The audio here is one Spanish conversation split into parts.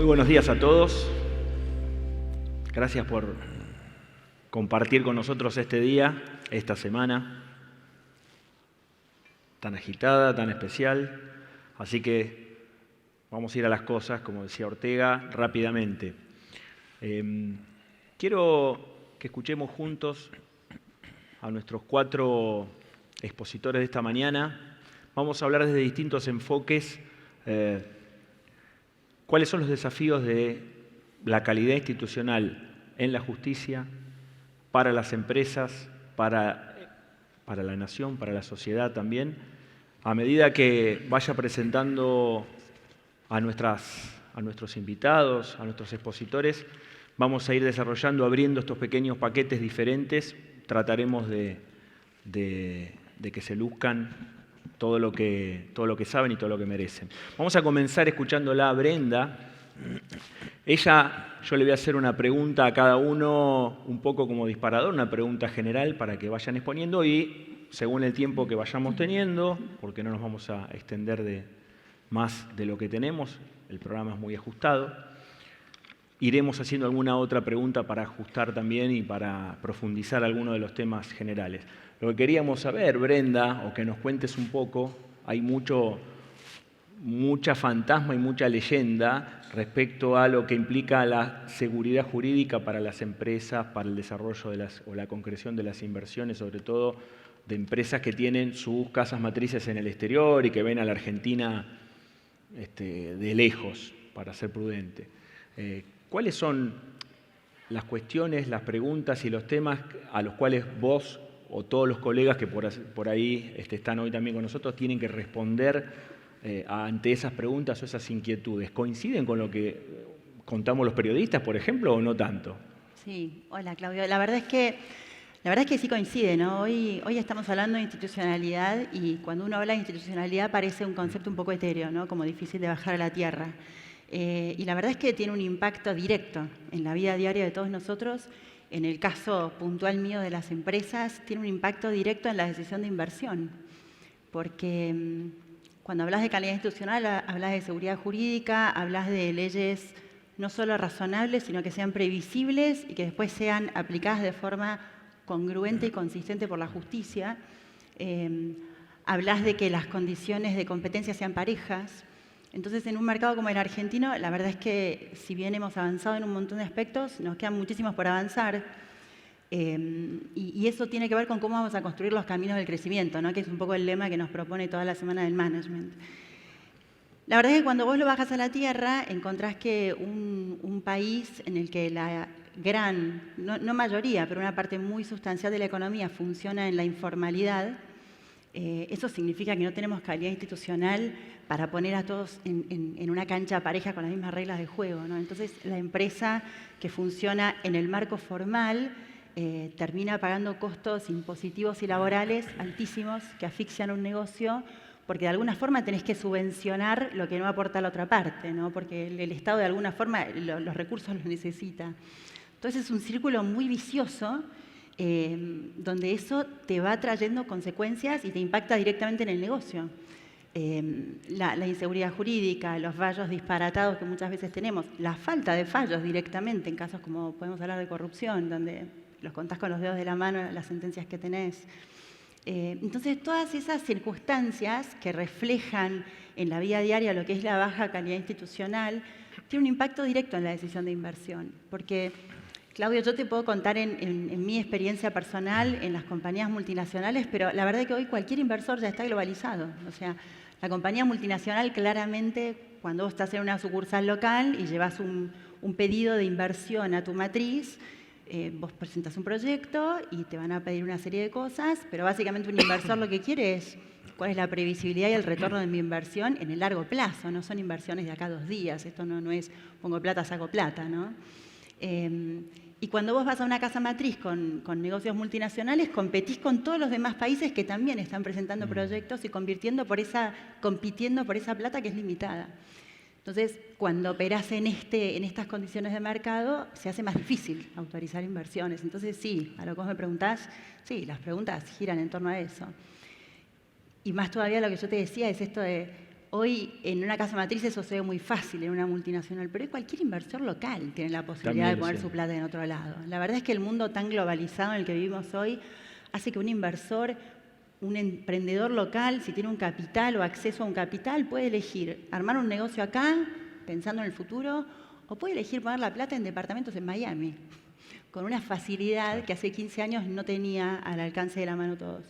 Muy buenos días a todos. Gracias por compartir con nosotros este día, esta semana tan agitada, tan especial. Así que vamos a ir a las cosas, como decía Ortega, rápidamente. Quiero que escuchemos juntos a nuestros 4 expositores de esta mañana. Vamos a hablar desde distintos enfoques. ¿Cuáles son los desafíos de la calidad institucional en la justicia, para las empresas, para la nación, para la sociedad también? A medida que vaya presentando a nuestros invitados, a nuestros expositores, vamos a ir desarrollando, abriendo estos pequeños paquetes diferentes. Trataremos de que se luzcan todo lo que saben y todo lo que merecen. Vamos a comenzar escuchándola a Brenda. Yo le voy a hacer una pregunta a cada uno, un poco como disparador, una pregunta general para que vayan exponiendo y según el tiempo que vayamos teniendo, porque no nos vamos a extender más de lo que tenemos, el programa es muy ajustado, iremos haciendo alguna otra pregunta para ajustar también y para profundizar algunos de los temas generales. Lo que queríamos saber, Brenda, o que nos cuentes un poco, hay mucha fantasma y mucha leyenda respecto a lo que implica la seguridad jurídica para las empresas, para el desarrollo o la concreción de las inversiones, sobre todo de empresas que tienen sus casas matrices en el exterior y que ven a la Argentina de lejos, para ser prudente. ¿Cuáles son las cuestiones, las preguntas y los temas a los cuales vos o todos los colegas que por ahí están hoy también con nosotros tienen que responder ante esas preguntas o esas inquietudes? ¿Coinciden con lo que contamos los periodistas, por ejemplo, o no tanto? Sí, hola Claudio. La verdad es que sí coincide, ¿no? Hoy estamos hablando de institucionalidad y cuando uno habla de institucionalidad parece un concepto un poco etéreo, ¿no? Como difícil de bajar a la tierra. Y la verdad es que tiene un impacto directo en la vida diaria de todos nosotros. En el caso puntual mío de las empresas, tiene un impacto directo en la decisión de inversión. Porque cuando hablas de calidad institucional, hablas de seguridad jurídica, hablas de leyes no solo razonables, sino que sean previsibles y que después sean aplicadas de forma congruente y consistente por la justicia. Hablas de que las condiciones de competencia sean parejas. Entonces, en un mercado como el argentino, la verdad es que si bien hemos avanzado en un montón de aspectos, nos quedan muchísimos por avanzar. Y eso tiene que ver con cómo vamos a construir los caminos del crecimiento, ¿no? Que es un poco el lema que nos propone toda la semana del management. La verdad es que cuando vos lo bajas a la tierra, encontrás que un país en el que la gran, no mayoría, pero una parte muy sustancial de la economía funciona en la informalidad, eso significa que no tenemos calidad institucional para poner a todos en una cancha pareja con las mismas reglas de juego, ¿no? Entonces, la empresa que funciona en el marco formal termina pagando costos impositivos y laborales altísimos que asfixian un negocio porque de alguna forma tenés que subvencionar lo que no aporta la otra parte, ¿no? Porque el Estado de alguna forma los recursos los necesita. Entonces, es un círculo muy vicioso donde eso te va trayendo consecuencias y te impacta directamente en el negocio. La inseguridad jurídica, los fallos disparatados que muchas veces tenemos, la falta de fallos directamente en casos como podemos hablar de corrupción, donde los contás con los dedos de la mano las sentencias que tenés. Entonces, todas esas circunstancias que reflejan en la vida diaria lo que es la baja calidad institucional, tienen un impacto directo en la decisión de inversión, porque Claudio, yo te puedo contar en mi experiencia personal en las compañías multinacionales, pero la verdad es que hoy cualquier inversor ya está globalizado. O sea, la compañía multinacional claramente, cuando vos estás en una sucursal local y llevas un pedido de inversión a tu matriz, vos presentas un proyecto y te van a pedir una serie de cosas, pero básicamente un inversor lo que quiere es cuál es la previsibilidad y el retorno de mi inversión en el largo plazo. No son inversiones de acá a 2 días. Esto no es pongo plata, saco plata, ¿no? Y cuando vos vas a una casa matriz con negocios multinacionales, competís con todos los demás países que también están presentando proyectos y compitiendo por esa plata que es limitada. Entonces, cuando operás en estas condiciones de mercado, se hace más difícil autorizar inversiones. Entonces, sí, a lo que vos me preguntás, sí, las preguntas giran en torno a eso. Y más todavía lo que yo te decía es esto de Hoy en una casa matriz eso se ve muy fácil en una multinacional, pero hoy cualquier inversor local tiene la posibilidad También, de poner sí. su plata en otro lado. La verdad es que el mundo tan globalizado en el que vivimos hoy hace que un inversor, un emprendedor local, si tiene un capital o acceso a un capital, puede elegir armar un negocio acá, pensando en el futuro, o puede elegir poner la plata en departamentos en Miami, con una facilidad que hace 15 años no tenía al alcance de la mano todos.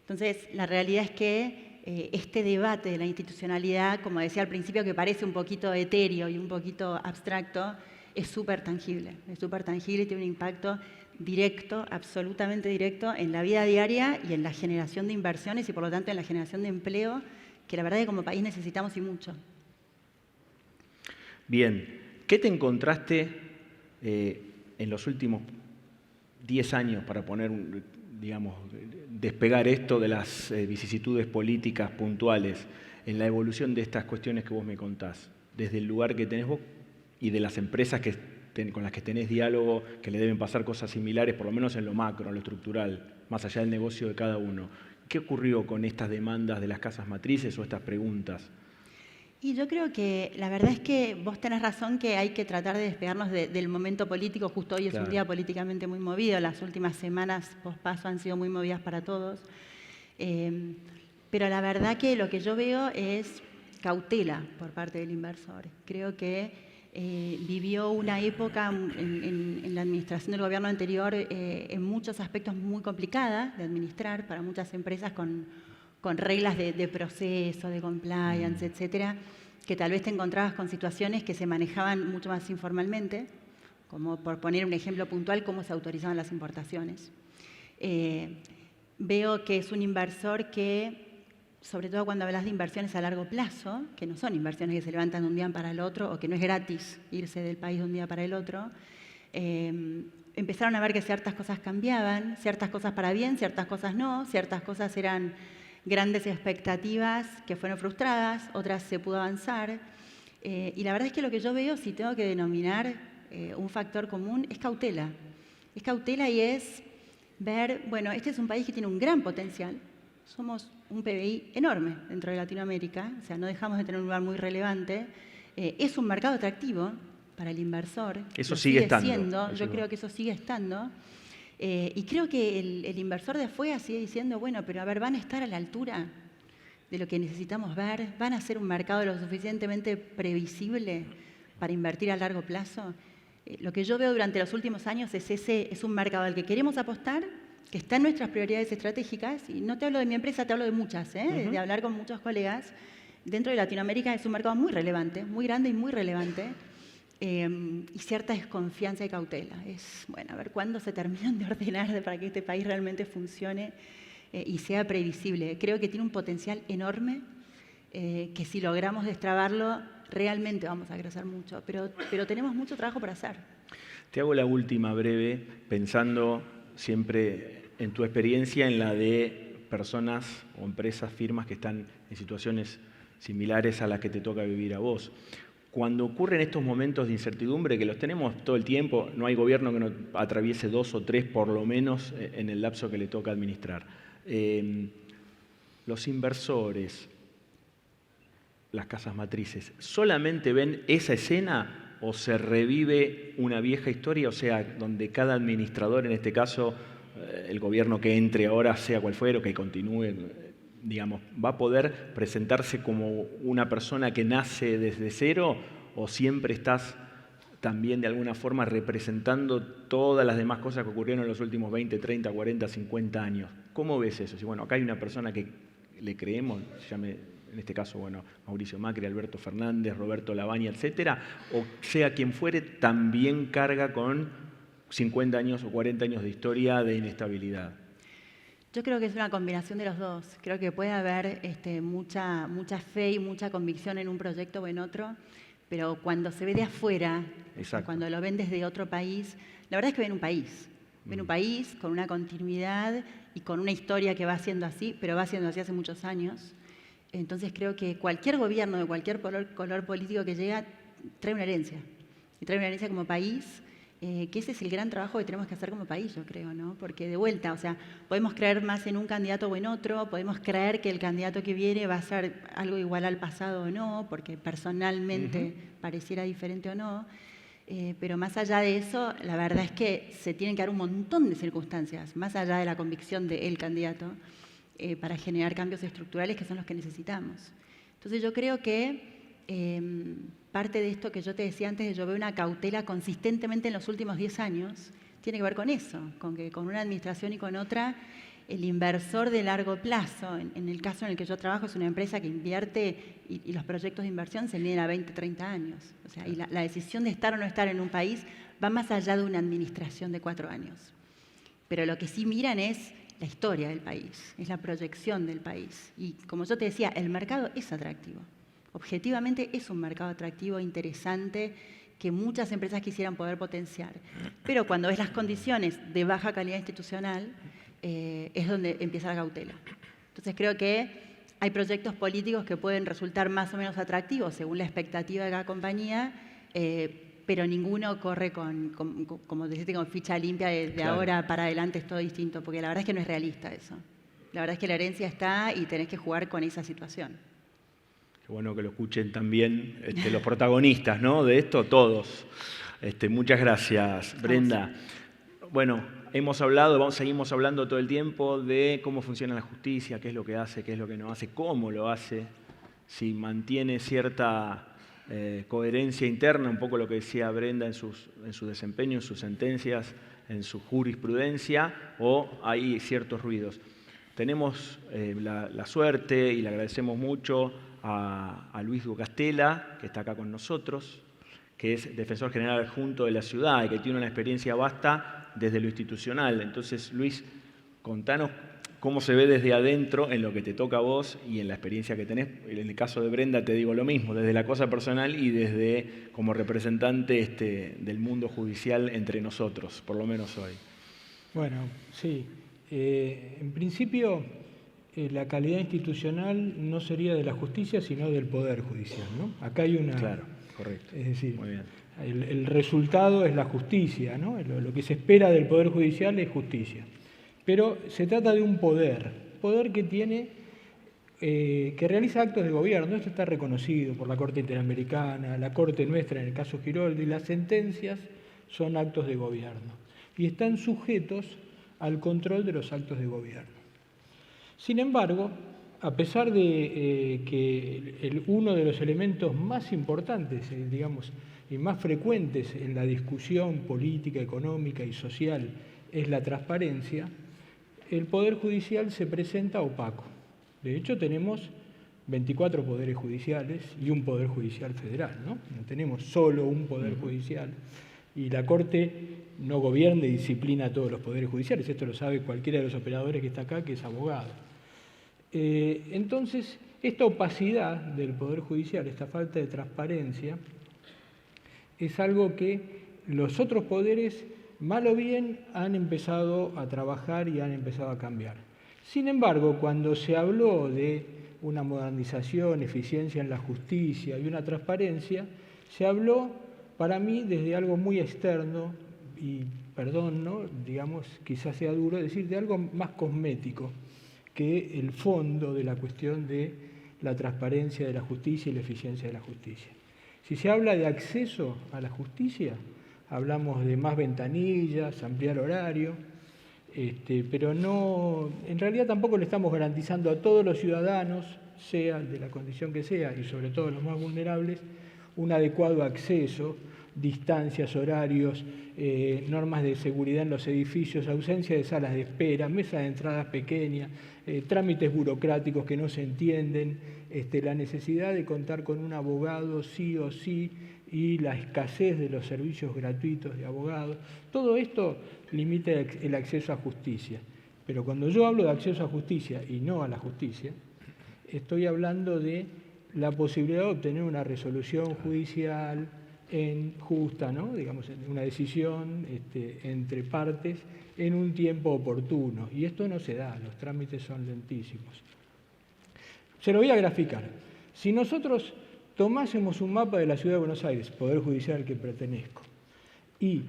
Entonces, la realidad es que este debate de la institucionalidad, como decía al principio, que parece un poquito etéreo y un poquito abstracto, es súper tangible y tiene un impacto directo, absolutamente directo, en la vida diaria y en la generación de inversiones y por lo tanto en la generación de empleo, que la verdad es que como país necesitamos y mucho. Bien, ¿qué te encontraste en los últimos 10 años para poner, digamos, despegar esto de las vicisitudes políticas puntuales en la evolución de estas cuestiones que vos me contás, desde el lugar que tenés vos y de las empresas con las que tenés diálogo, que le deben pasar cosas similares, por lo menos en lo macro, en lo estructural, más allá del negocio de cada uno? ¿Qué ocurrió con estas demandas de las casas matrices o estas preguntas? Y yo creo que la verdad es que vos tenés razón que hay que tratar de despegarnos del momento político. Justo hoy es un día políticamente muy movido. Las últimas semanas post-paso han sido muy movidas para todos. Pero la verdad que lo que yo veo es cautela por parte del inversor. Creo que vivió una época en la administración del gobierno anterior en muchos aspectos muy complicada de administrar para muchas empresas con reglas de proceso, de compliance, etcétera, que tal vez te encontrabas con situaciones que se manejaban mucho más informalmente, como por poner un ejemplo puntual, cómo se autorizaban las importaciones. Veo que es un inversor que, sobre todo cuando hablas de inversiones a largo plazo, que no son inversiones que se levantan de un día para el otro o que no es gratis irse del país de un día para el otro, empezaron a ver que ciertas cosas cambiaban, ciertas cosas para bien, ciertas cosas no, ciertas cosas eran grandes expectativas que fueron frustradas, otras se pudo avanzar. Y la verdad es que lo que yo veo, si tengo que denominar un factor común, es cautela. Es cautela y es ver, bueno, este es un país que tiene un gran potencial. Somos un PBI enorme dentro de Latinoamérica, o sea, no dejamos de tener un lugar muy relevante. Es un mercado atractivo para el inversor. Eso sigue estando. Siendo, yo creo que eso sigue estando. Y creo que el inversor de afuera sigue diciendo, bueno, pero a ver, ¿van a estar a la altura de lo que necesitamos ver? ¿Van a ser un mercado lo suficientemente previsible para invertir a largo plazo? Lo que yo veo durante los últimos años es un mercado al que queremos apostar, que está en nuestras prioridades estratégicas, y no te hablo de mi empresa, te hablo de muchas, de hablar con muchos colegas. Dentro de Latinoamérica es un mercado muy relevante, muy grande y muy relevante. Y cierta desconfianza y cautela. Es, bueno, a ver cuándo se terminan de ordenar para que este país realmente funcione y sea previsible. Creo que tiene un potencial enorme, que si logramos destrabarlo, realmente vamos a crecer mucho, pero tenemos mucho trabajo por hacer. Te hago la última breve, pensando siempre en tu experiencia, en la de personas o empresas, firmas que están en situaciones similares a las que te toca vivir a vos. Cuando ocurren estos momentos de incertidumbre, que los tenemos todo el tiempo, no hay gobierno que no atraviese 2 o 3 por lo menos en el lapso que le toca administrar. Los inversores, las casas matrices, ¿solamente ven esa escena o se revive una vieja historia? O sea, donde cada administrador, en este caso el gobierno que entre ahora, sea cual fuera, o que continúe, digamos, ¿va a poder presentarse como una persona que nace desde cero o siempre estás también de alguna forma representando todas las demás cosas que ocurrieron en los últimos 20, 30, 40, 50 años? ¿Cómo ves eso? Si, bueno, acá hay una persona que le creemos, en este caso, bueno, Mauricio Macri, Alberto Fernández, Roberto Lavagna, etcétera, o sea quien fuere, también carga con 50 años o 40 años de historia de inestabilidad. Yo creo que es una combinación de los dos. Creo que puede haber mucha fe y mucha convicción en un proyecto o en otro, pero cuando se ve de afuera, cuando lo ven desde otro país, la verdad es que ven un país. Ven un país con una continuidad y con una historia que va siendo así, pero va siendo así hace muchos años. Entonces creo que cualquier gobierno de cualquier color político que llega trae una herencia. Y trae una herencia como país que ese es el gran trabajo que tenemos que hacer como país, yo creo, ¿no? Porque de vuelta, o sea, podemos creer más en un candidato o en otro, podemos creer que el candidato que viene va a ser algo igual al pasado o no, porque personalmente pareciera diferente o no, pero más allá de eso, la verdad es que se tienen que dar un montón de circunstancias, más allá de la convicción del candidato, para generar cambios estructurales que son los que necesitamos. Entonces yo creo que parte de esto que yo te decía antes, de yo veo una cautela consistentemente en los últimos 10 años, tiene que ver con eso, con que con una administración y con otra, el inversor de largo plazo, en el caso en el que yo trabajo, es una empresa que invierte y los proyectos de inversión se miden a 20, 30 años. O sea, y la decisión de estar o no estar en un país va más allá de una administración de 4 años. Pero lo que sí miran es la historia del país, es la proyección del país. Y como yo te decía, el mercado es atractivo. Objetivamente es un mercado atractivo, interesante, que muchas empresas quisieran poder potenciar. Pero cuando ves las condiciones de baja calidad institucional, es donde empieza la cautela. Entonces creo que hay proyectos políticos que pueden resultar más o menos atractivos según la expectativa de cada compañía, pero ninguno corre como decirte, con ficha limpia de Claro. Ahora para adelante es todo distinto, porque la verdad es que no es realista eso. La verdad es que la herencia está y tenés que jugar con esa situación. Qué bueno que lo escuchen también los protagonistas, ¿no? De esto, todos. Muchas gracias, Brenda. Bueno, seguimos hablando todo el tiempo de cómo funciona la justicia, qué es lo que hace, qué es lo que no hace, cómo lo hace, si mantiene cierta coherencia interna, un poco lo que decía Brenda en su desempeño, en sus sentencias, en su jurisprudencia, o hay ciertos ruidos. Tenemos la suerte, y le agradecemos mucho a Luis Ducastela, que está acá con nosotros, que es defensor general adjunto de la ciudad y que tiene una experiencia vasta desde lo institucional. Entonces, Luis, contanos cómo se ve desde adentro en lo que te toca a vos y en la experiencia que tenés. En el caso de Brenda te digo lo mismo, desde la cosa personal y desde como representante del mundo judicial entre nosotros, por lo menos hoy. Bueno, sí. En principio, la calidad institucional no sería de la justicia, sino del Poder Judicial, ¿no? Acá hay una... Claro, correcto. Es decir, muy bien. El resultado es la justicia, ¿no? Lo que se espera del Poder Judicial es justicia. Pero se trata de un poder que tiene, que realiza actos de gobierno. Esto está reconocido por la Corte Interamericana, la Corte nuestra en el caso Giroldi. Las sentencias son actos de gobierno y están sujetos al control de los actos de gobierno. Sin embargo, a pesar de que uno de los elementos más importantes, digamos, y más frecuentes en la discusión política, económica y social es la transparencia, el Poder Judicial se presenta opaco. De hecho, tenemos 24 poderes judiciales y un Poder Judicial federal, ¿no? No tenemos solo un Poder Judicial. Y la Corte no gobierna y disciplina a todos los poderes judiciales. Esto lo sabe cualquiera de los operadores que está acá, que es abogado. Entonces, esta opacidad del Poder Judicial, esta falta de transparencia, es algo que los otros poderes, mal o bien, han empezado a trabajar y han empezado a cambiar. Sin embargo, cuando se habló de una modernización, eficiencia en la justicia y una transparencia, se habló, para mí, desde algo muy externo, y perdón, ¿no? Digamos, quizás sea duro decir, de algo más cosmético que el fondo de la cuestión de la transparencia de la justicia y la eficiencia de la justicia. Si se habla de acceso a la justicia, hablamos de más ventanillas, ampliar horario, pero no, en realidad tampoco le estamos garantizando a todos los ciudadanos, sea de la condición que sea, y sobre todo los más vulnerables, un adecuado acceso, distancias, horarios, normas de seguridad en los edificios, ausencia de salas de espera, mesas de entradas pequeñas, trámites burocráticos que no se entienden, la necesidad de contar con un abogado sí o sí y la escasez de los servicios gratuitos de abogados. Todo esto limita el acceso a justicia. Pero cuando yo hablo de acceso a justicia y no a la justicia, estoy hablando de la posibilidad de obtener una resolución judicial justa, ¿no? Digamos, una decisión entre partes en un tiempo oportuno. Y esto no se da, los trámites son lentísimos. Se lo voy a graficar. Si nosotros tomásemos un mapa de la Ciudad de Buenos Aires, Poder Judicial al que pertenezco, y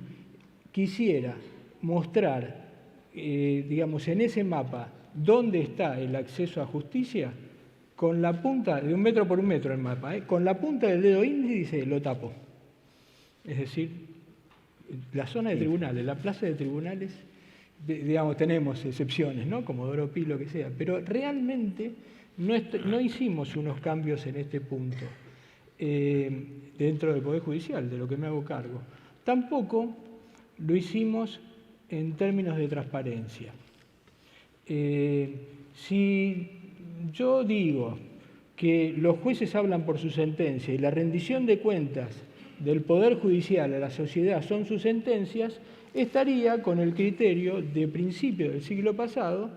quisiera mostrar, digamos, en ese mapa dónde está el acceso a justicia, con la punta, de 1 metro por 1 metro el mapa, con la punta del dedo índice lo tapo. Es decir, la zona de tribunales, la plaza de tribunales, digamos, tenemos excepciones, ¿no? Como Doropí, lo que sea, pero realmente no hicimos unos cambios en este punto dentro del Poder Judicial, de lo que me hago cargo. Tampoco lo hicimos en términos de transparencia. Si yo digo que los jueces hablan por su sentencia y la rendición de cuentas del Poder Judicial a la sociedad son sus sentencias, estaría con el criterio de principio del siglo pasado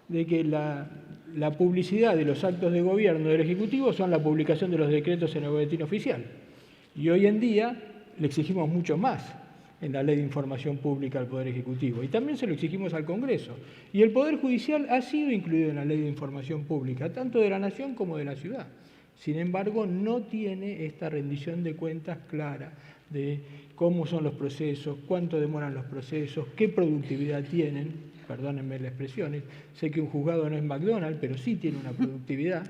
de que la publicidad de los actos de gobierno del Ejecutivo son la publicación de los decretos en el Boletín Oficial. Y hoy en día le exigimos mucho más en la Ley de Información Pública al Poder Ejecutivo. Y también se lo exigimos al Congreso. Y el Poder Judicial ha sido incluido en la Ley de Información Pública, tanto de la Nación como de la ciudad. Sin embargo, no tiene esta rendición de cuentas clara de cómo son los procesos, cuánto demoran los procesos, qué productividad tienen, perdónenme la expresión, sé que un juzgado no es McDonald's, pero sí tiene una productividad.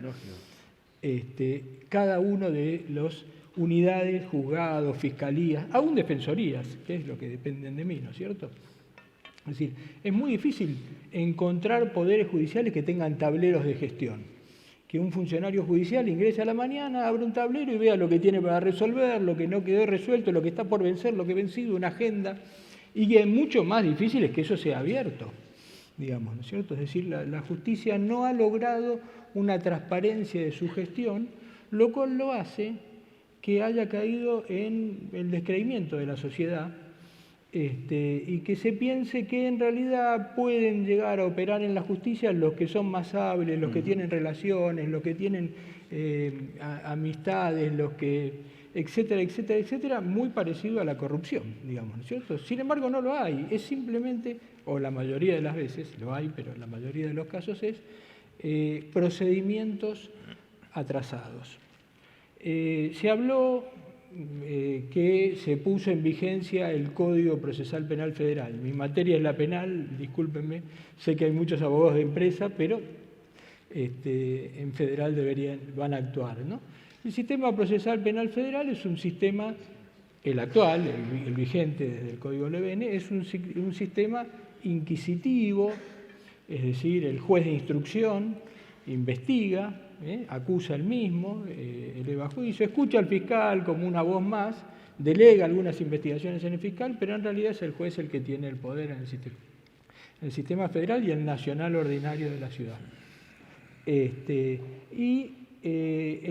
Cada uno de los unidades, juzgados, fiscalías, aún defensorías, que es lo que dependen de mí, ¿no es cierto? Es decir, es muy difícil encontrar poderes judiciales que tengan tableros de gestión. Que un funcionario judicial ingrese a la mañana, abra un tablero y vea lo que tiene para resolver, lo que no quedó resuelto, lo que está por vencer, lo que ha vencido, una agenda, y que es mucho más difícil es que eso sea abierto, digamos, ¿no es cierto? Es decir, la justicia no ha logrado una transparencia de su gestión, lo cual lo hace que haya caído en el descreimiento de la sociedad y que se piense que en realidad pueden llegar a operar en la justicia los que son más hábiles, los que tienen relaciones, los que tienen amistades, los que, etcétera, etcétera, etcétera, muy parecido a la corrupción, digamos, ¿no es cierto? Sin embargo, no lo hay, es simplemente, o la mayoría de las veces, lo hay, pero la mayoría de los casos es procedimientos atrasados. Se habló que se puso en vigencia el Código Procesal Penal Federal. Mi materia es la penal, discúlpenme, sé que hay muchos abogados de empresa, pero en federal van a actuar, ¿no? El sistema procesal penal federal es un sistema, el actual, el vigente desde el Código LBN, es un sistema inquisitivo, es decir, el juez de instrucción investiga, acusa al mismo, eleva juicio, escucha al fiscal como una voz más, delega algunas investigaciones en el fiscal, pero en realidad es el juez el que tiene el poder en el sistema federal y el nacional ordinario de la ciudad. El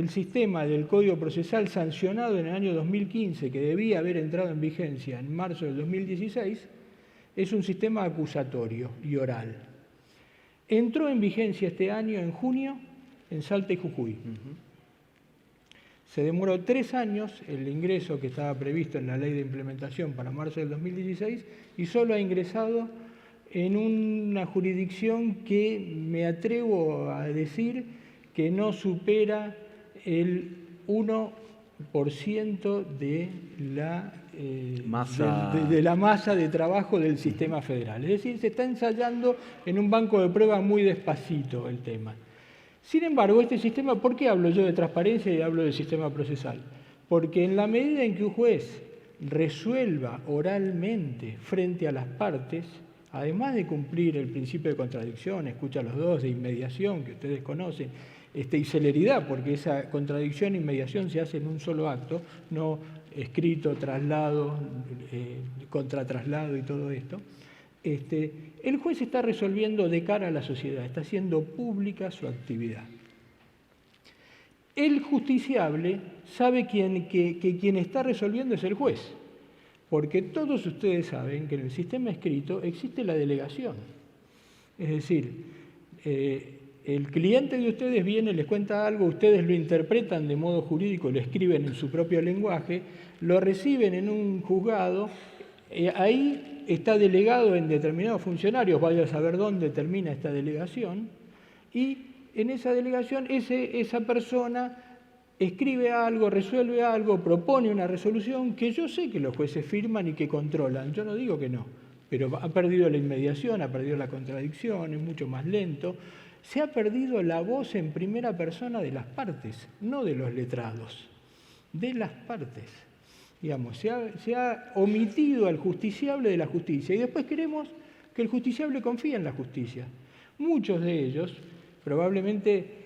sistema del Código Procesal sancionado en el año 2015, que debía haber entrado en vigencia en marzo del 2016, es un sistema acusatorio y oral. Entró en vigencia este año, en junio, en Salta y Jujuy. Se demoró 3 años el ingreso que estaba previsto en la ley de implementación para marzo del 2016 y solo ha ingresado en una jurisdicción que me atrevo a decir que no supera el 1% de la masa de trabajo del sistema federal. Es decir, se está ensayando en un banco de pruebas muy despacito el tema. Sin embargo, este sistema, ¿por qué hablo yo de transparencia y hablo del sistema procesal? Porque en la medida en que un juez resuelva oralmente frente a las partes, además de cumplir el principio de contradicción, escucha a los dos, de inmediación, que ustedes conocen, y celeridad, porque esa contradicción e inmediación se hace en un solo acto, no escrito, traslado, contratraslado y todo esto, el juez está resolviendo de cara a la sociedad, está haciendo pública su actividad. El justiciable sabe que quien está resolviendo es el juez, porque todos ustedes saben que en el sistema escrito existe la delegación. Es decir, el cliente de ustedes viene, les cuenta algo, ustedes lo interpretan de modo jurídico, lo escriben en su propio lenguaje, lo reciben en un juzgado, ahí está delegado en determinados funcionarios, vaya a saber dónde termina esta delegación, y en esa delegación esa persona escribe algo, resuelve algo, propone una resolución que yo sé que los jueces firman y que controlan. Yo no digo que no, pero ha perdido la inmediación, ha perdido la contradicción, es mucho más lento. Se ha perdido la voz en primera persona de las partes, no de los letrados, de las partes. Digamos, se ha omitido al justiciable de la justicia y después queremos que el justiciable confíe en la justicia. Muchos de ellos, probablemente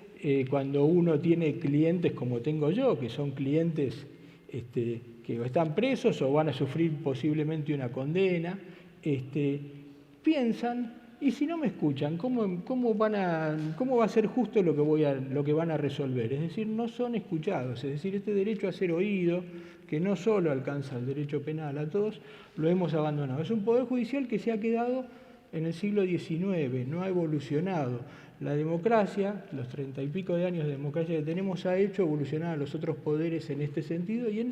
cuando uno tiene clientes como tengo yo, que son clientes que están presos o van a sufrir posiblemente una condena, piensan, y si no me escuchan, ¿cómo va a ser justo lo que van a resolver? Es decir, no son escuchados, es decir, este derecho a ser oído, que no solo alcanza el derecho penal a todos, lo hemos abandonado. Es un poder judicial que se ha quedado en el siglo XIX, no ha evolucionado. La democracia, los 30 y pico de años de democracia que tenemos, ha hecho evolucionar a los otros poderes en este sentido y en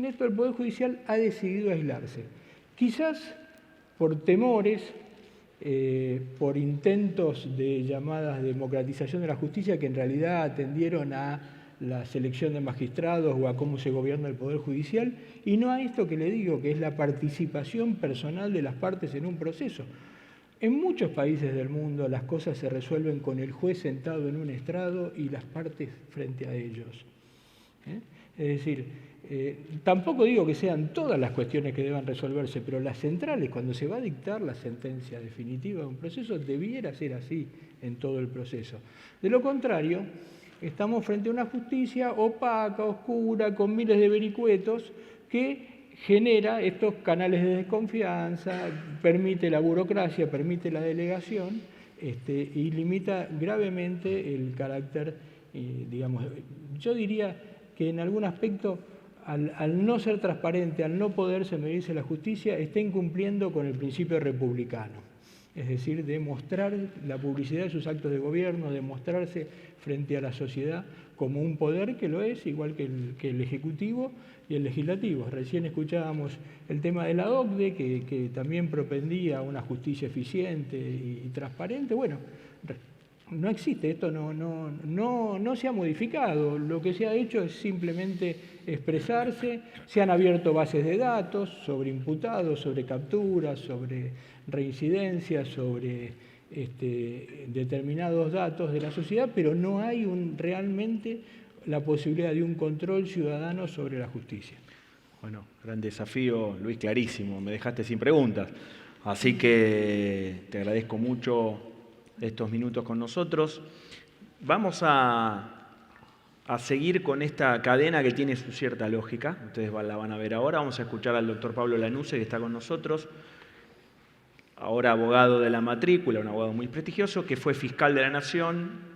esto el Poder Judicial ha decidido aislarse. Quizás por temores, por intentos de llamadas democratización de la justicia que en realidad atendieron a la selección de magistrados o a cómo se gobierna el Poder Judicial, y no a esto que le digo, que es la participación personal de las partes en un proceso. En muchos países del mundo las cosas se resuelven con el juez sentado en un estrado y las partes frente a ellos. Es decir, tampoco digo que sean todas las cuestiones que deban resolverse, pero las centrales, cuando se va a dictar la sentencia definitiva de un proceso, debiera ser así en todo el proceso. De lo contrario, estamos frente a una justicia opaca, oscura, con miles de vericuetos que genera estos canales de desconfianza, permite la burocracia, permite la delegación y limita gravemente el carácter, digamos, yo diría que en algún aspecto, al no ser transparente, al no poderse medirse la justicia, está incumpliendo con el principio republicano. Es decir, de mostrar la publicidad de sus actos de gobierno, de mostrarse frente a la sociedad como un poder que lo es, igual que el Ejecutivo y el Legislativo. Recién escuchábamos el tema de la OCDE, que también propendía una justicia eficiente y transparente. Bueno, no existe, esto no se ha modificado. Lo que se ha hecho es simplemente expresarse, se han abierto bases de datos sobre imputados, sobre capturas, sobre reincidencias, sobre determinados datos de la sociedad, pero no hay realmente la posibilidad de un control ciudadano sobre la justicia. Bueno, gran desafío, Luis, clarísimo, me dejaste sin preguntas. Así que te agradezco mucho estos minutos con nosotros. Vamos a seguir con esta cadena que tiene su cierta lógica. Ustedes la van a ver ahora. Vamos a escuchar al doctor Pablo Lanuse, que está con nosotros, ahora abogado de la matrícula, un abogado muy prestigioso, que fue fiscal de la Nación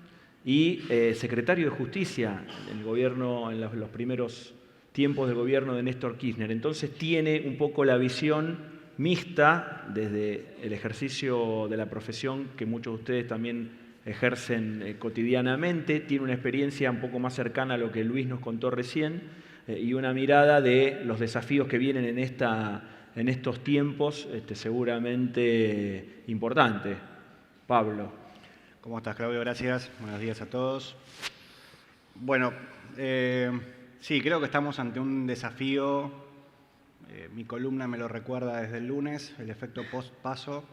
y secretario de Justicia en el gobierno, en los primeros tiempos del gobierno de Néstor Kirchner. Entonces tiene un poco la visión mixta desde el ejercicio de la profesión que muchos de ustedes también ejercen cotidianamente, tiene una experiencia un poco más cercana a lo que Luis nos contó recién y una mirada de los desafíos que vienen en estos tiempos seguramente importante. Pablo. ¿Cómo estás, Claudio? Gracias. Buenos días a todos. Bueno, sí, creo que estamos ante un desafío. Mi columna me lo recuerda desde el lunes, el efecto post-paso.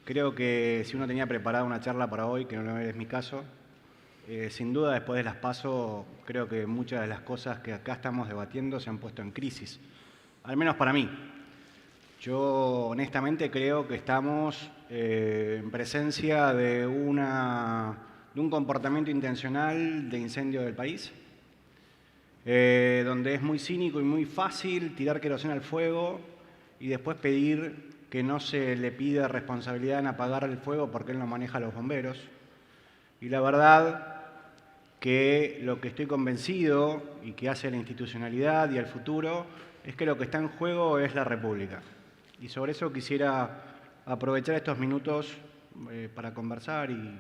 Creo que si uno tenía preparada una charla para hoy, que no es mi caso, sin duda después de las PASO, creo que muchas de las cosas que acá estamos debatiendo se han puesto en crisis. Al menos para mí. Yo honestamente creo que estamos en presencia de un comportamiento intencional de incendio del país, donde es muy cínico y muy fácil tirar queroseno al fuego y después pedir que no se le pida responsabilidad en apagar el fuego porque él no maneja a los bomberos. Y la verdad que lo que estoy convencido y que hace la institucionalidad y el futuro es que lo que está en juego es la República. Y sobre eso quisiera aprovechar estos minutos para conversar y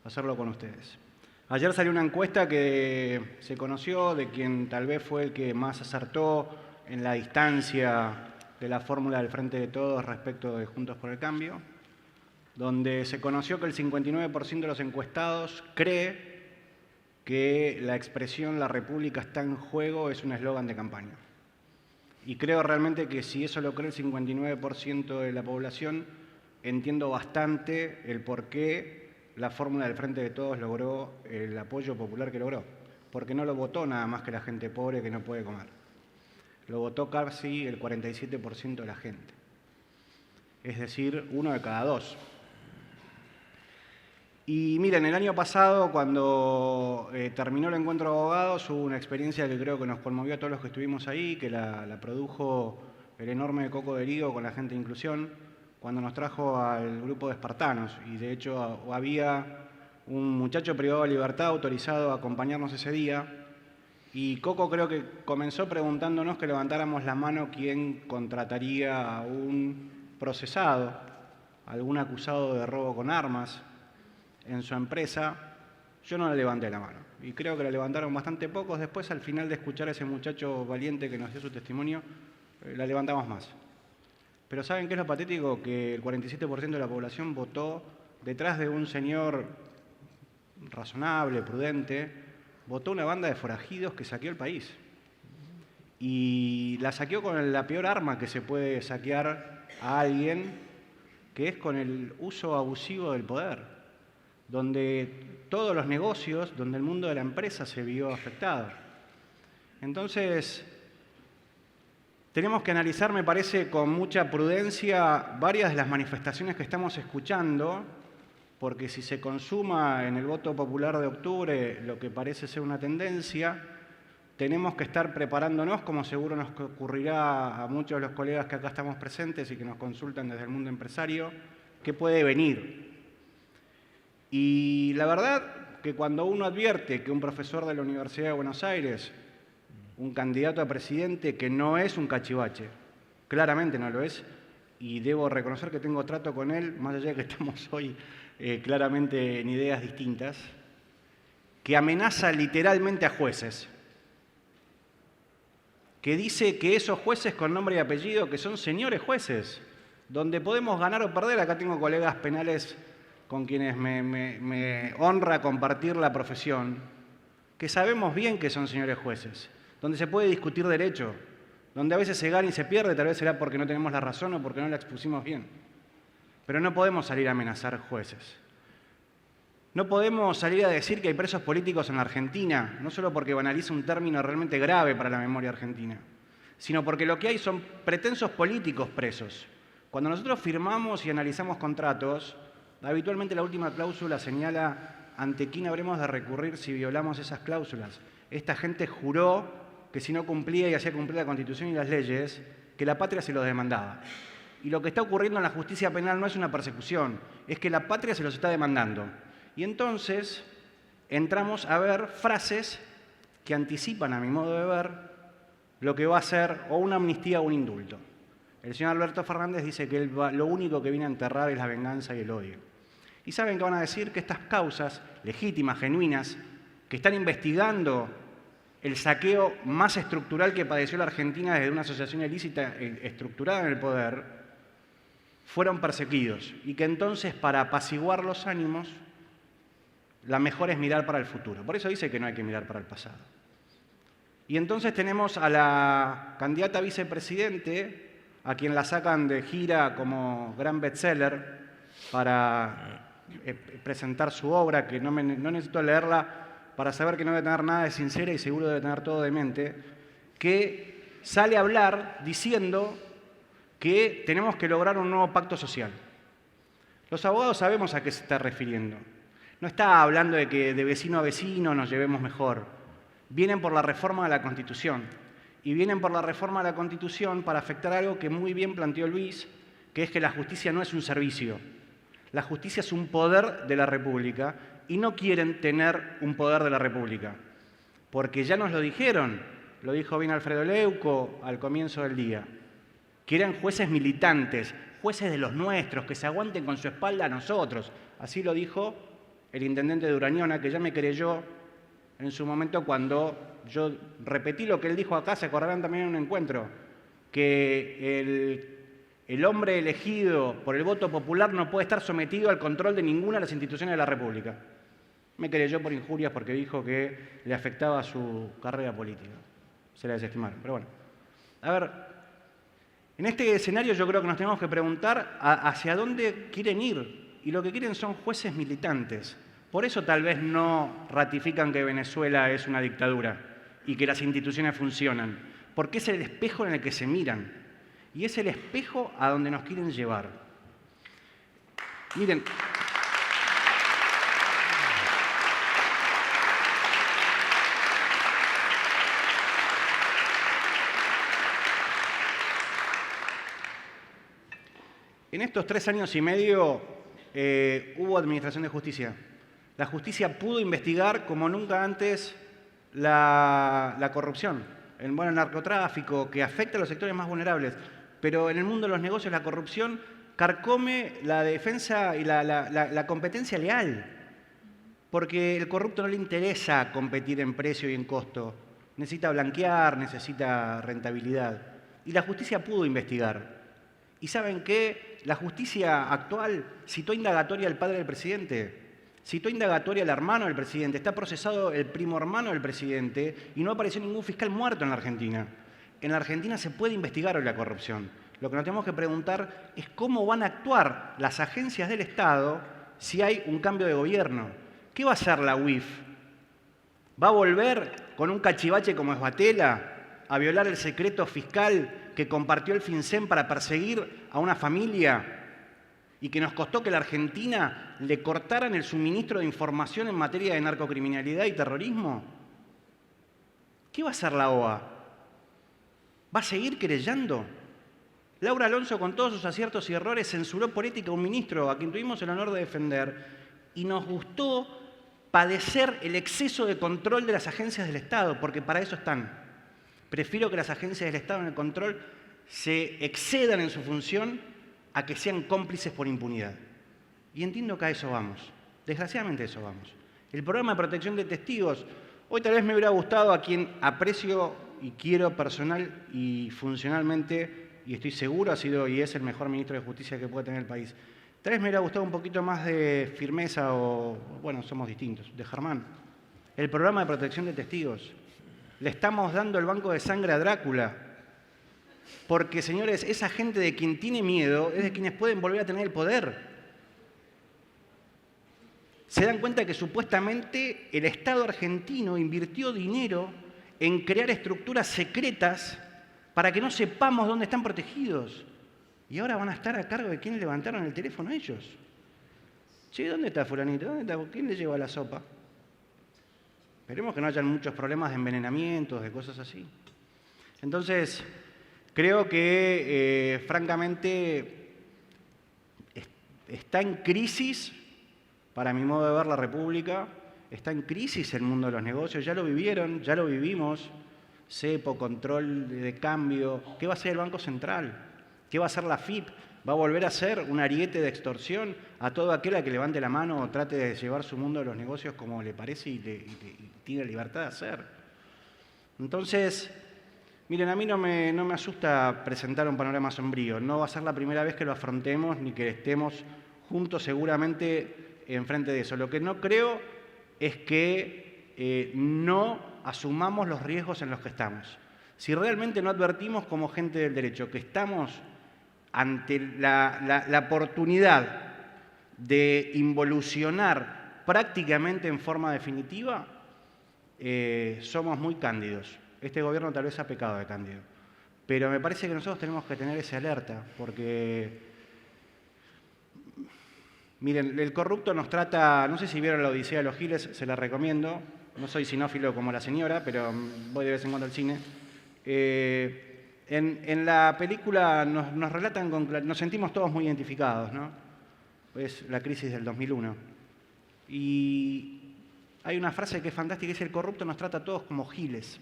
hacerlo con ustedes. Ayer salió una encuesta que se conoció de quien tal vez fue el que más acertó en la distancia de la fórmula del Frente de Todos respecto de Juntos por el Cambio, donde se conoció que el 59% de los encuestados cree que la expresión "la República está en juego" es un eslogan de campaña. Y creo realmente que si eso lo cree el 59% de la población, entiendo bastante el por qué la fórmula del Frente de Todos logró el apoyo popular que logró. Porque no lo votó nada más que la gente pobre que no puede comer. Lo votó casi el 47% de la gente. Es decir, 1 de cada 2. Y miren, el año pasado, cuando terminó el encuentro de abogados, hubo una experiencia que creo que nos conmovió a todos los que estuvimos ahí, que la produjo el enorme Coco Derigo con la gente de Inclusión, cuando nos trajo al grupo de espartanos. Y de hecho había un muchacho privado de libertad autorizado a acompañarnos ese día. Y Coco creo que comenzó preguntándonos que levantáramos la mano quién contrataría a un procesado, a algún acusado de robo con armas en su empresa. Yo no le levanté la mano y creo que la levantaron bastante pocos. Después, al final de escuchar a ese muchacho valiente que nos dio su testimonio, la levantamos más. Pero ¿saben qué es lo patético? Que el 47% de la población votó detrás de un señor razonable, prudente, votó una banda de forajidos que saqueó el país. Y la saqueó con la peor arma que se puede saquear a alguien, que es con el uso abusivo del poder, donde todos los negocios, donde el mundo de la empresa se vio afectado. Entonces, tenemos que analizar, me parece, con mucha prudencia varias de las manifestaciones que estamos escuchando, porque si se consuma en el voto popular de octubre lo que parece ser una tendencia, tenemos que estar preparándonos, como seguro nos ocurrirá a muchos de los colegas que acá estamos presentes y que nos consultan desde el mundo empresario, qué puede venir. Y la verdad que cuando uno advierte que un profesor de la Universidad de Buenos Aires, un candidato a presidente que no es un cachivache, claramente no lo es, y debo reconocer que tengo trato con él, más allá de que estamos hoy claramente en ideas distintas, que amenaza literalmente a jueces, que dice que esos jueces con nombre y apellido, que son señores jueces, donde podemos ganar o perder. Acá tengo colegas penales con quienes me honra compartir la profesión, que sabemos bien que son señores jueces, donde se puede discutir derecho, donde a veces se gana y se pierde, tal vez será porque no tenemos la razón o porque no la expusimos bien. Pero no podemos salir a amenazar jueces. No podemos salir a decir que hay presos políticos en la Argentina, no solo porque banaliza un término realmente grave para la memoria argentina, sino porque lo que hay son pretensos políticos presos. Cuando nosotros firmamos y analizamos contratos, habitualmente la última cláusula señala ante quién habremos de recurrir si violamos esas cláusulas. Esta gente juró que si no cumplía y hacía cumplir la Constitución y las leyes, que la patria se los demandaba. Y lo que está ocurriendo en la justicia penal no es una persecución, es que la patria se los está demandando. Y entonces entramos a ver frases que anticipan, a mi modo de ver, lo que va a ser o una amnistía o un indulto. El señor Alberto Fernández dice que lo único que viene a enterrar es la venganza y el odio. Y saben que van a decir que estas causas legítimas, genuinas, que están investigando el saqueo más estructural que padeció la Argentina desde una asociación ilícita estructurada en el poder, fueron perseguidos. Y que entonces, para apaciguar los ánimos, la mejor es mirar para el futuro. Por eso dice que no hay que mirar para el pasado. Y entonces tenemos a la candidata a vicepresidente, a quien la sacan de gira como gran bestseller para presentar su obra, que no necesito leerla para saber que no debe tener nada de sincera y seguro debe tener todo de mente, que sale a hablar diciendo que tenemos que lograr un nuevo pacto social. Los abogados sabemos a qué se está refiriendo. No está hablando de que de vecino a vecino nos llevemos mejor. Vienen por la reforma de la Constitución. Y vienen por la reforma de la Constitución para afectar algo que muy bien planteó Luis, que es que la justicia no es un servicio. La justicia es un poder de la República y no quieren tener un poder de la República. Porque ya nos lo dijeron, lo dijo bien Alfredo Leuco al comienzo del día, que eran jueces militantes, jueces de los nuestros, que se aguanten con su espalda a nosotros. Así lo dijo el intendente de Urañona, que ya me creyó en su momento cuando yo repetí lo que él dijo acá, se acordarán también en un encuentro, que el hombre elegido por el voto popular no puede estar sometido al control de ninguna de las instituciones de la República. Me querelló por injurias porque dijo que le afectaba su carrera política. Se la desestimaron, pero bueno. A ver, en este escenario yo creo que nos tenemos que preguntar hacia dónde quieren ir. Y lo que quieren son jueces militantes. Por eso tal vez no ratifican que Venezuela es una dictadura y que las instituciones funcionan. Porque es el espejo en el que se miran. Y es el espejo a donde nos quieren llevar. Miren. En estos 3 años y medio hubo administración de justicia. La justicia pudo investigar como nunca antes la corrupción, el narcotráfico, que afecta a los sectores más vulnerables. Pero en el mundo de los negocios la corrupción carcome la defensa y la competencia leal. Porque el corrupto no le interesa competir en precio y en costo. Necesita blanquear, necesita rentabilidad. Y la justicia pudo investigar. ¿Y saben qué? La justicia actual citó indagatoria al padre del presidente, citó indagatoria al hermano del presidente, está procesado el primo hermano del presidente y no apareció ningún fiscal muerto en la Argentina. En la Argentina se puede investigar hoy la corrupción. Lo que nos tenemos que preguntar es cómo van a actuar las agencias del Estado si hay un cambio de gobierno. ¿Qué va a hacer la UIF? ¿Va a volver con un cachivache como Esbatella a violar el secreto fiscal que compartió el FinCEN para perseguir a una familia y que nos costó que la Argentina le cortaran el suministro de información en materia de narcocriminalidad y terrorismo? ¿Qué va a hacer la OA? ¿Va a seguir querellando? Laura Alonso, con todos sus aciertos y errores, censuró por ética a un ministro a quien tuvimos el honor de defender y nos gustó padecer el exceso de control de las agencias del Estado, porque para eso están. Prefiero que las agencias del Estado en el control se excedan en su función a que sean cómplices por impunidad. Y entiendo que a eso vamos. Desgraciadamente a eso vamos. El programa de protección de testigos, hoy tal vez me hubiera gustado a quien aprecio y quiero personal y funcionalmente, y estoy seguro ha sido y es el mejor ministro de Justicia que puede tener el país. Tal vez me hubiera gustado un poquito más de firmeza o, bueno, somos distintos, de Germán. El programa de protección de testigos. Le estamos dando el banco de sangre a Drácula. Porque, señores, esa gente de quien tiene miedo es de quienes pueden volver a tener el poder. Se dan cuenta que supuestamente el Estado argentino invirtió dinero en crear estructuras secretas para que no sepamos dónde están protegidos. Y ahora van a estar a cargo de quién levantaron el teléfono a ellos. Che, ¿dónde está fulanito? ¿Dónde está? ¿Quién le lleva la sopa? Esperemos que no hayan muchos problemas de envenenamientos, de cosas así. Entonces, creo que, francamente, está en crisis, para mi modo de ver, la República, está en crisis el mundo de los negocios, ya lo vivieron, ya lo vivimos, cepo, control de cambio. ¿Qué va a hacer el Banco Central? ¿Qué va a hacer la FIP? ¿Va a volver a ser un ariete de extorsión a todo aquel a que levante la mano o trate de llevar su mundo de los negocios como le parece y tiene libertad de hacer? Entonces, miren, a mí no me asusta presentar un panorama sombrío. No va a ser la primera vez que lo afrontemos ni que estemos juntos seguramente enfrente de eso. Lo que no creo es que no asumamos los riesgos en los que estamos. Si realmente no advertimos como gente del derecho que estamos ante la oportunidad de involucionar prácticamente en forma definitiva, somos muy cándidos. Este gobierno tal vez ha pecado de cándido. Pero me parece que nosotros tenemos que tener esa alerta, porque, miren, el corrupto nos trata, no sé si vieron la Odisea de los Giles, se la recomiendo. No soy cinófilo como la señora, pero voy de vez en cuando al cine. En la película nos relatan, nos sentimos todos muy identificados, ¿no? Es la crisis del 2001. Y hay una frase que es fantástica, es: el corrupto nos trata a todos como giles.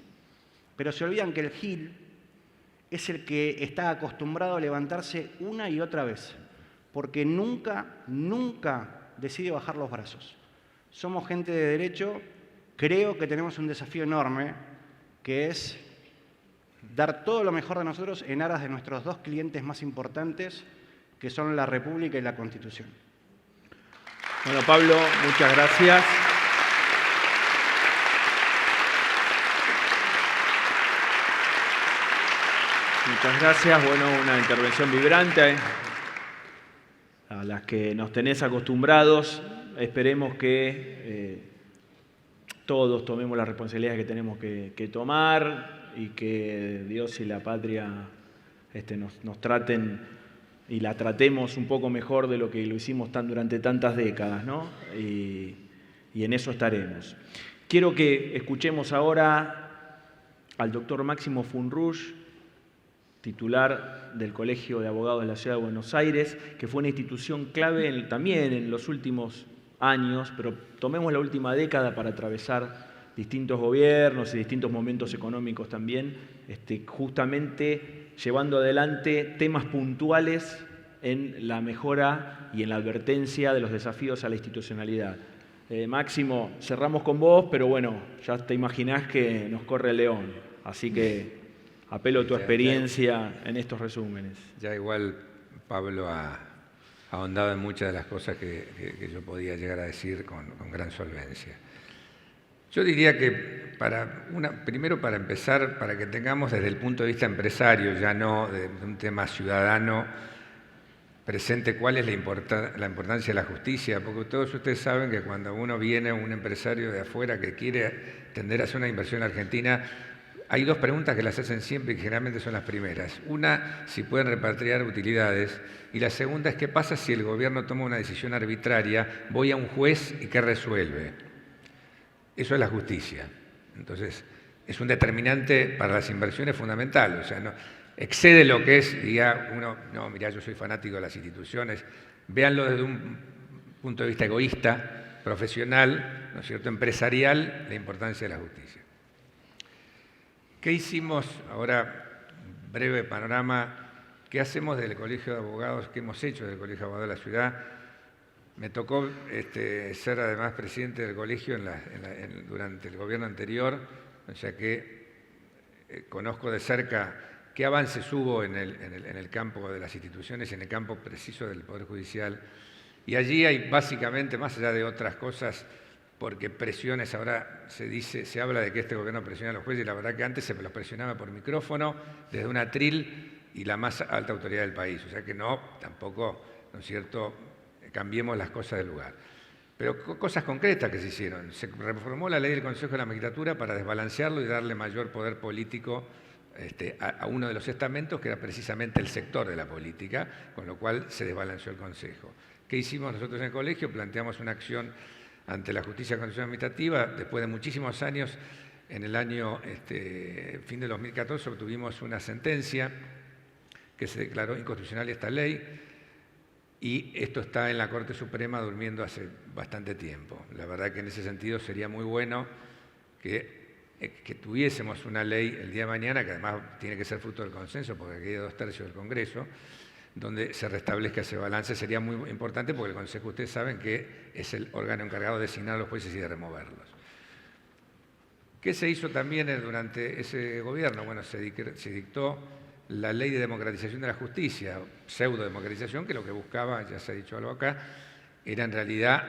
Pero se olvidan que el gil es el que está acostumbrado a levantarse una y otra vez, porque nunca decide bajar los brazos. Somos gente de derecho, creo que tenemos un desafío enorme, que es dar todo lo mejor de nosotros en aras de nuestros dos clientes más importantes, que son la República y la Constitución. Bueno, Pablo, muchas gracias. Muchas gracias. Bueno, una intervención vibrante a las que nos tenés acostumbrados. Esperemos que todos tomemos las responsabilidades que tenemos que tomar y que Dios y la patria nos traten y la tratemos un poco mejor de lo que lo hicimos durante tantas décadas, ¿no? Y en eso estaremos. Quiero que escuchemos ahora al doctor Máximo Funrush, titular del Colegio de Abogados de la Ciudad de Buenos Aires, que fue una institución clave también en los últimos años, pero tomemos la última década para atravesar distintos gobiernos y distintos momentos económicos también, justamente llevando adelante temas puntuales en la mejora y en la advertencia de los desafíos a la institucionalidad. Máximo, cerramos con vos, pero bueno, ya te imaginás que nos corre el león, así que apelo a tu experiencia en estos resúmenes. Ya igual Pablo ha ahondado en muchas de las cosas que yo podía llegar a decir con gran solvencia. Yo diría que primero para empezar, para que tengamos desde el punto de vista empresario, ya no de un tema ciudadano, presente cuál es la importancia de la justicia, porque todos ustedes saben que cuando uno viene, un empresario de afuera que quiere tender a hacer una inversión en Argentina, hay dos preguntas que las hacen siempre y que generalmente son las primeras. Una, si pueden repatriar utilidades, y la segunda es qué pasa si el gobierno toma una decisión arbitraria, voy a un juez y qué resuelve. Eso es la justicia. Entonces, es un determinante para las inversiones fundamental. O sea, no, excede lo que es, diga uno, no, mira, yo soy fanático de las instituciones. Véanlo desde un punto de vista egoísta, profesional, ¿no es cierto?, empresarial, la importancia de la justicia. ¿Qué hicimos? Ahora, breve panorama. ¿Qué hacemos del Colegio de Abogados? ¿Qué hemos hecho del Colegio de Abogados de la Ciudad? Me tocó ser además presidente del colegio durante el gobierno anterior, o sea que conozco de cerca qué avances hubo en el campo de las instituciones y en el campo preciso del Poder Judicial. Y allí hay básicamente, más allá de otras cosas, porque presiones, ahora se habla de que este gobierno presiona a los jueces, y la verdad que antes se los presionaba por micrófono, desde un atril y la más alta autoridad del país. O sea que tampoco, ¿no es cierto?, cambiemos las cosas del lugar. Pero cosas concretas que se hicieron. Se reformó la ley del Consejo de la Magistratura para desbalancearlo y darle mayor poder político a uno de los estamentos, que era precisamente el sector de la política, con lo cual se desbalanceó el Consejo. ¿Qué hicimos nosotros en el colegio? Planteamos una acción ante la Justicia Constitucional Administrativa. Después de muchísimos años, en el año fin de 2014, obtuvimos una sentencia que se declaró inconstitucional esta ley, y esto está en la Corte Suprema durmiendo hace bastante tiempo. La verdad que en ese sentido sería muy bueno que tuviésemos una ley el día de mañana, que además tiene que ser fruto del consenso, porque aquí hay 2/3 del Congreso, donde se restablezca ese balance. Sería muy importante porque el Consejo, ustedes saben que es el órgano encargado de designar a los jueces y de removerlos. ¿Qué se hizo también durante ese gobierno? Bueno, se dictó la Ley de Democratización de la Justicia, pseudo-democratización, que lo que buscaba, ya se ha dicho algo acá, era en realidad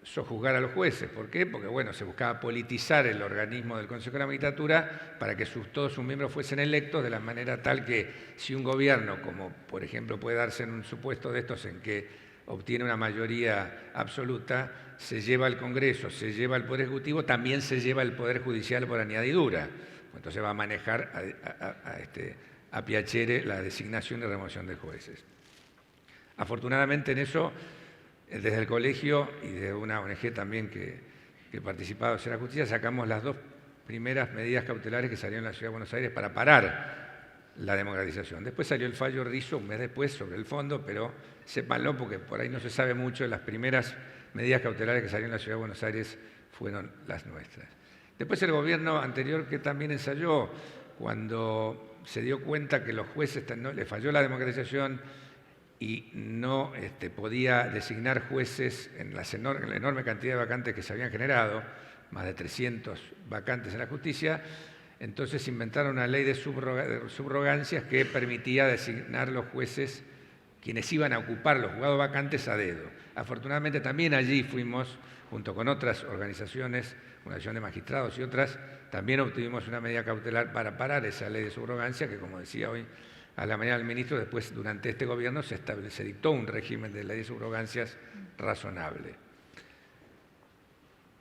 sojuzgar a los jueces. ¿Por qué? Porque bueno, se buscaba politizar el organismo del Consejo de la Magistratura para que todos sus miembros fuesen electos de la manera tal que si un gobierno, como por ejemplo puede darse en un supuesto de estos en que obtiene una mayoría absoluta, se lleva al Congreso, se lleva al Poder Ejecutivo, también se lleva el Poder Judicial por añadidura. Entonces va a manejar a piacere la designación y remoción de jueces. Afortunadamente en eso, desde el colegio y de una ONG también que participaba en la justicia, sacamos las dos primeras medidas cautelares que salieron en la Ciudad de Buenos Aires para parar la democratización. Después salió el fallo Rizzo un mes después sobre el fondo, pero sépanlo porque por ahí no se sabe mucho. Las primeras medidas cautelares que salieron en la Ciudad de Buenos Aires fueron las nuestras. Después el gobierno anterior, que también ensayó, cuando se dio cuenta que los jueces le falló la democratización y no podía designar jueces en la enorme cantidad de vacantes que se habían generado, más de 300 vacantes en la justicia, entonces inventaron una ley de subrogancias que permitía designar los jueces quienes iban a ocupar los juzgados vacantes a dedo. Afortunadamente también allí fuimos, junto con otras organizaciones, Fundación de Magistrados y otras, también obtuvimos una medida cautelar para parar esa ley de subrogancia que, como decía hoy a la mañana el ministro, después durante este gobierno se dictó un régimen de ley de subrogancias razonable.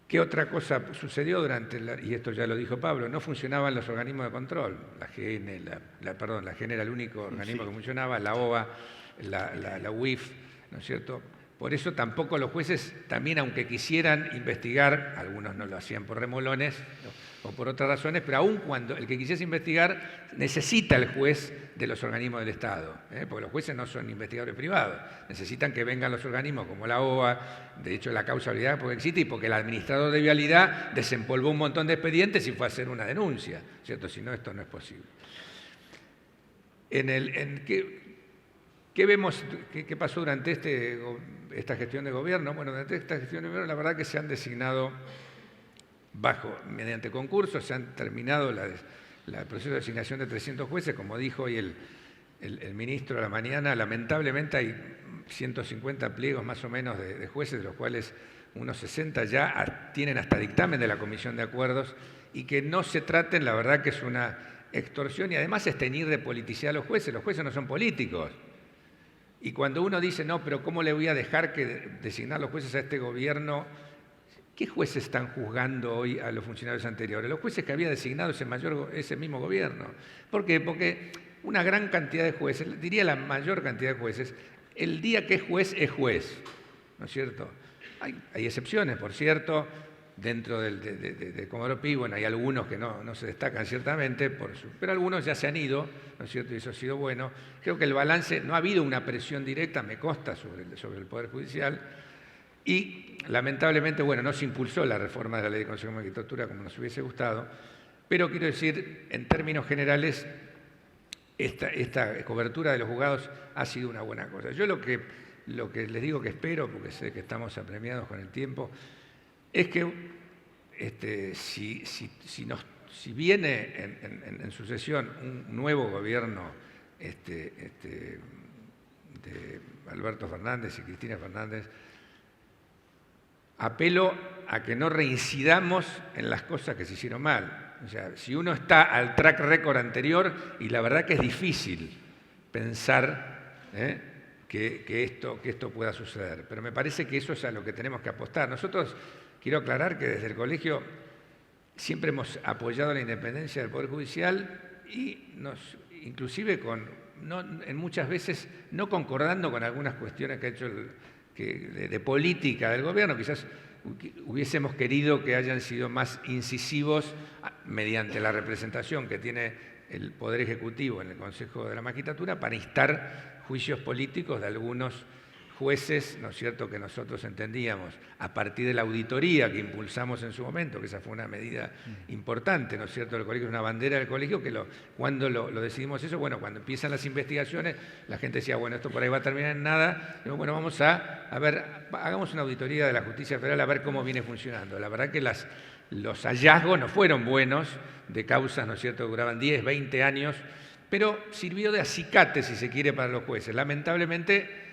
¿Qué otra cosa sucedió durante, y esto ya lo dijo Pablo, no funcionaban los organismos de control? La GN, la GN era el único organismo que funcionaba, la OVA, la UIF, ¿no es cierto? Por eso tampoco los jueces, también aunque quisieran investigar, algunos no lo hacían por remolones o por otras razones, pero aún cuando el que quisiese investigar necesita el juez de los organismos del Estado, porque los jueces no son investigadores privados, necesitan que vengan los organismos como la OVA, de hecho la causa de vialidad porque existe y porque el administrador de vialidad desempolvó un montón de expedientes y fue a hacer una denuncia, ¿cierto? Si no, esto no es posible. ¿Qué vemos? ¿Qué pasó durante esta gestión de gobierno? Bueno, durante esta gestión de gobierno la verdad que se han designado mediante concursos, se han terminado el proceso de designación de 300 jueces, como dijo hoy el ministro a la mañana, lamentablemente hay 150 pliegos más o menos de jueces, de los cuales unos 60 ya tienen hasta dictamen de la Comisión de Acuerdos, y que no se traten, la verdad que es una extorsión y además es teñir de politicidad a los jueces no son políticos. Y cuando uno dice, no, pero ¿cómo le voy a dejar que designar los jueces a este gobierno? ¿Qué jueces están juzgando hoy a los funcionarios anteriores? Los jueces que había designado ese mismo gobierno. ¿Por qué? Porque una gran cantidad de jueces, diría la mayor cantidad de jueces, el día que es juez, ¿no es cierto? Hay excepciones, por cierto, dentro de Comodoro Pi, bueno, hay algunos que no se destacan ciertamente, pero algunos ya se han ido, ¿no es cierto? Y eso ha sido bueno. Creo que el balance, no ha habido una presión directa, me consta, sobre el Poder Judicial, y lamentablemente, bueno, no se impulsó la reforma de la Ley de Consejo de Magistratura como nos hubiese gustado, pero quiero decir, en términos generales, esta cobertura de los juzgados ha sido una buena cosa. Yo lo que les digo que espero, porque sé que estamos apremiados con el tiempo, es que si viene en sucesión un nuevo gobierno de Alberto Fernández y Cristina Fernández, apelo a que no reincidamos en las cosas que se hicieron mal. O sea, si uno está al track record anterior, y la verdad que es difícil pensar que esto pueda suceder, pero me parece que eso es a lo que tenemos que apostar. Nosotros, quiero aclarar que desde el colegio siempre hemos apoyado la independencia del Poder Judicial y inclusive en muchas veces no concordando con algunas cuestiones que ha hecho de política del gobierno, quizás hubiésemos querido que hayan sido más incisivos mediante la representación que tiene el Poder Ejecutivo en el Consejo de la Magistratura para instar juicios políticos de algunos jueces, ¿no es cierto?, que nosotros entendíamos a partir de la auditoría que impulsamos en su momento, que esa fue una medida importante, ¿no es cierto?, del colegio, una bandera del colegio, que cuando lo decidimos eso, bueno, cuando empiezan las investigaciones, la gente decía, bueno, esto por ahí va a terminar en nada, y bueno, vamos a ver, hagamos una auditoría de la justicia federal a ver cómo viene funcionando. La verdad que los hallazgos no fueron buenos, de causas, ¿no es cierto?, que duraban 10, 20 años, pero sirvió de acicate, si se quiere, para los jueces. Lamentablemente,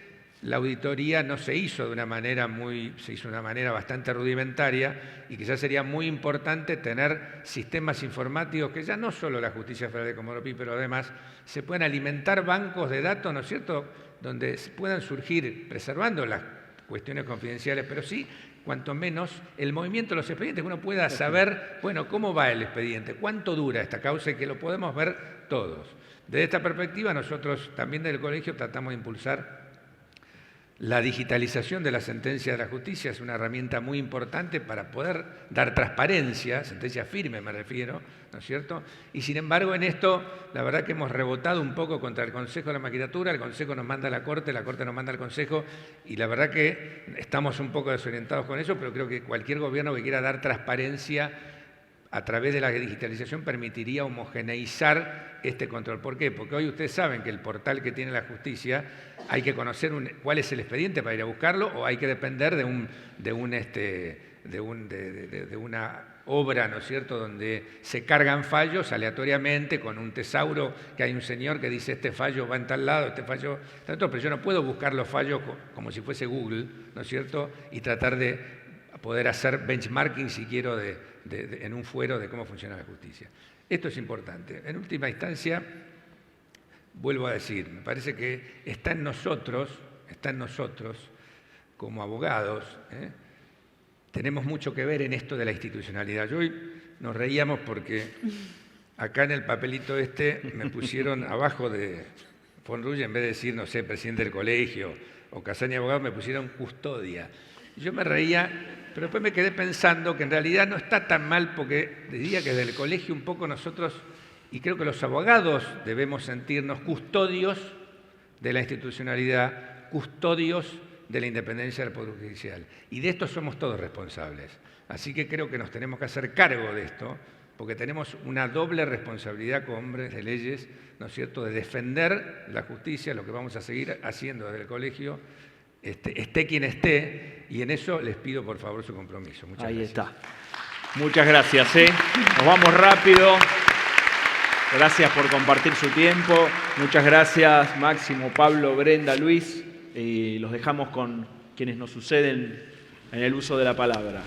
la auditoría no se hizo de una manera se hizo de una manera bastante rudimentaria, y quizás sería muy importante tener sistemas informáticos que ya no solo la Justicia Federal de Comodoro Pi, pero además se puedan alimentar bancos de datos, ¿no es cierto?, donde puedan surgir, preservando las cuestiones confidenciales, pero sí, cuanto menos, el movimiento de los expedientes, que uno pueda saber, bueno, cómo va el expediente, cuánto dura esta causa y que lo podemos ver todos. Desde esta perspectiva, nosotros también del colegio tratamos de impulsar la digitalización de la sentencia de la justicia. Es una herramienta muy importante para poder dar transparencia, sentencia firme me refiero, ¿no es cierto? Y sin embargo en esto, la verdad que hemos rebotado un poco contra el Consejo de la Magistratura, el Consejo nos manda a la Corte nos manda al Consejo, y la verdad que estamos un poco desorientados con eso, pero creo que cualquier gobierno que quiera dar transparencia a través de la digitalización permitiría homogeneizar este control. ¿Por qué? Porque hoy ustedes saben que el portal que tiene la justicia hay que conocer cuál es el expediente para ir a buscarlo, o hay que depender de una obra, ¿no es cierto?, donde se cargan fallos aleatoriamente con un tesauro, que hay un señor que dice este fallo va en tal lado, este fallo en otro, pero yo no puedo buscar los fallos como si fuese Google, ¿no es cierto?, y tratar de poder hacer benchmarking, si quiero, en un fuero de cómo funciona la justicia. Esto es importante. En última instancia, vuelvo a decir, me parece que está en nosotros como abogados, tenemos mucho que ver en esto de la institucionalidad. Hoy nos reíamos porque acá en el papelito me pusieron abajo de von Ruy, en vez de decir, no sé, presidente del colegio o Casaña abogado, me pusieron custodia. Yo me reía, pero después me quedé pensando que en realidad no está tan mal, porque diría que desde el colegio un poco nosotros, y creo que los abogados debemos sentirnos custodios de la institucionalidad, custodios de la independencia del Poder Judicial. Y de esto somos todos responsables. Así que creo que nos tenemos que hacer cargo de esto, porque tenemos una doble responsabilidad como hombres de leyes, ¿no es cierto?, de defender la justicia, lo que vamos a seguir haciendo desde el colegio, esté quien esté, y en eso les pido por favor su compromiso. Muchas gracias. Ahí está. Muchas gracias. Nos vamos rápido. Gracias por compartir su tiempo. Muchas gracias, Máximo, Pablo, Brenda, Luis. Y los dejamos con quienes nos suceden en el uso de la palabra.